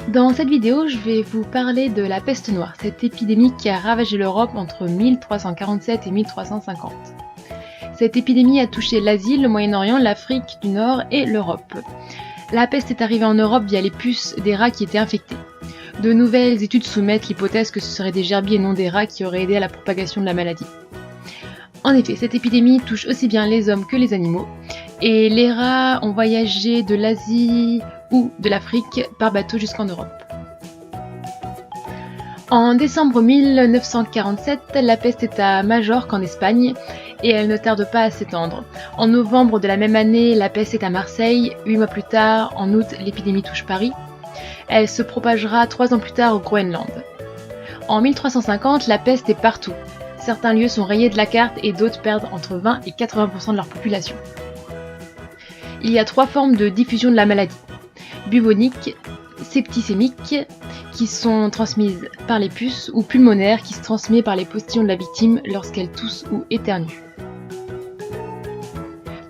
Dans cette vidéo, je vais vous parler de la peste noire, cette épidémie qui a ravagé l'Europe entre 1347 et 1350. Cette épidémie a touché l'Asie, le Moyen-Orient, l'Afrique du Nord et l'Europe. La peste est arrivée en Europe via les puces des rats qui étaient infectés. De nouvelles études soumettent l'hypothèse que ce seraient des gerbilles et non des rats qui auraient aidé à la propagation de la maladie. En effet, cette épidémie touche aussi bien les hommes que les animaux, et les rats ont voyagé de l'Asie ou de l'Afrique par bateau jusqu'en Europe. En décembre 1947, la peste est à Majorque en Espagne et elle ne tarde pas à s'étendre. En novembre de la même année, la peste est à Marseille. 8 mois plus tard, en août, l'épidémie touche Paris. Elle se propagera 3 ans plus tard au Groenland. En 1350, la peste est partout. Certains lieux sont rayés de la carte et d'autres perdent entre 20 et 80% de leur population. Il y a 3 formes de diffusion de la maladie. Bubonique, septicémique, qui sont transmises par les puces, ou pulmonaire, qui se transmet par les postillons de la victime lorsqu'elle tousse ou éternue.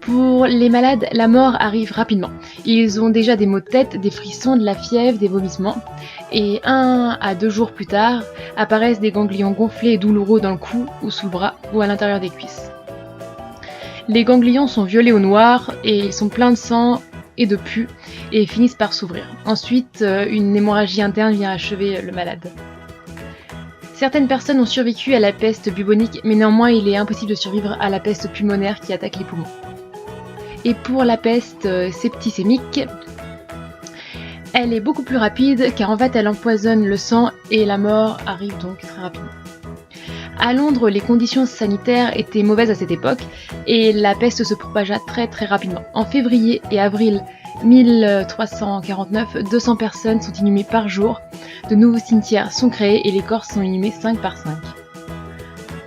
Pour les malades, la mort arrive rapidement. Ils ont déjà des maux de tête, des frissons, de la fièvre, des vomissements. Et 1 à 2 jours plus tard, apparaissent des ganglions gonflés et douloureux dans le cou ou sous le bras ou à l'intérieur des cuisses. Les ganglions sont violets ou noirs et ils sont pleins de sang et de pus et finissent par s'ouvrir. Ensuite, une hémorragie interne vient achever le malade. Certaines personnes ont survécu à la peste bubonique, mais néanmoins il est impossible de survivre à la peste pulmonaire qui attaque les poumons. Et pour la peste septicémique, elle est beaucoup plus rapide car en fait elle empoisonne le sang et la mort arrive donc très rapidement. À Londres, les conditions sanitaires étaient mauvaises à cette époque et la peste se propagea très rapidement. En février et avril 1349, 200 personnes sont inhumées par jour, de nouveaux cimetières sont créés et les corps sont inhumés 5 par 5.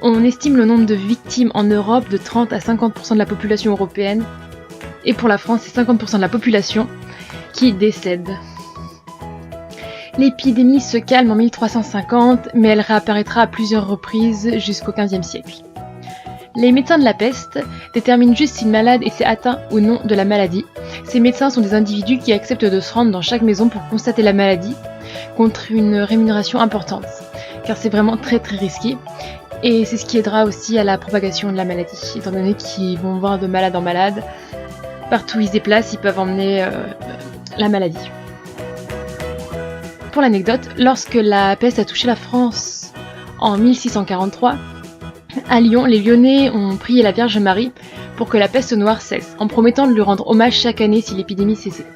On estime le nombre de victimes en Europe de 30 à 50% de la population européenne et pour la France, c'est 50% de la population qui décède. L'épidémie se calme en 1350, mais elle réapparaîtra à plusieurs reprises jusqu'au XVe siècle. Les médecins de la peste déterminent juste si le malade était atteint ou non de la maladie. Ces médecins sont des individus qui acceptent de se rendre dans chaque maison pour constater la maladie, contre une rémunération importante, car c'est vraiment très risqué. Et c'est ce qui aidera aussi à la propagation de la maladie, étant donné qu'ils vont voir de malade en malade. Partout où ils se déplacent, ils peuvent emmener la maladie. Pour l'anecdote, lorsque la peste a touché la France en 1643, à Lyon, les Lyonnais ont prié la Vierge Marie pour que la peste noire cesse, en promettant de lui rendre hommage chaque année si l'épidémie cessait.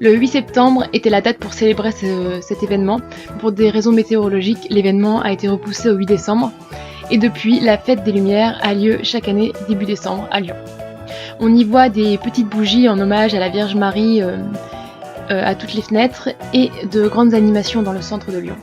Le 8 septembre était la date pour célébrer cet événement. Pour des raisons météorologiques, l'événement a été repoussé au 8 décembre, et depuis, la fête des Lumières a lieu chaque année début décembre à Lyon. On y voit des petites bougies en hommage à la Vierge Marie à toutes les fenêtres et de grandes animations dans le centre de Lyon.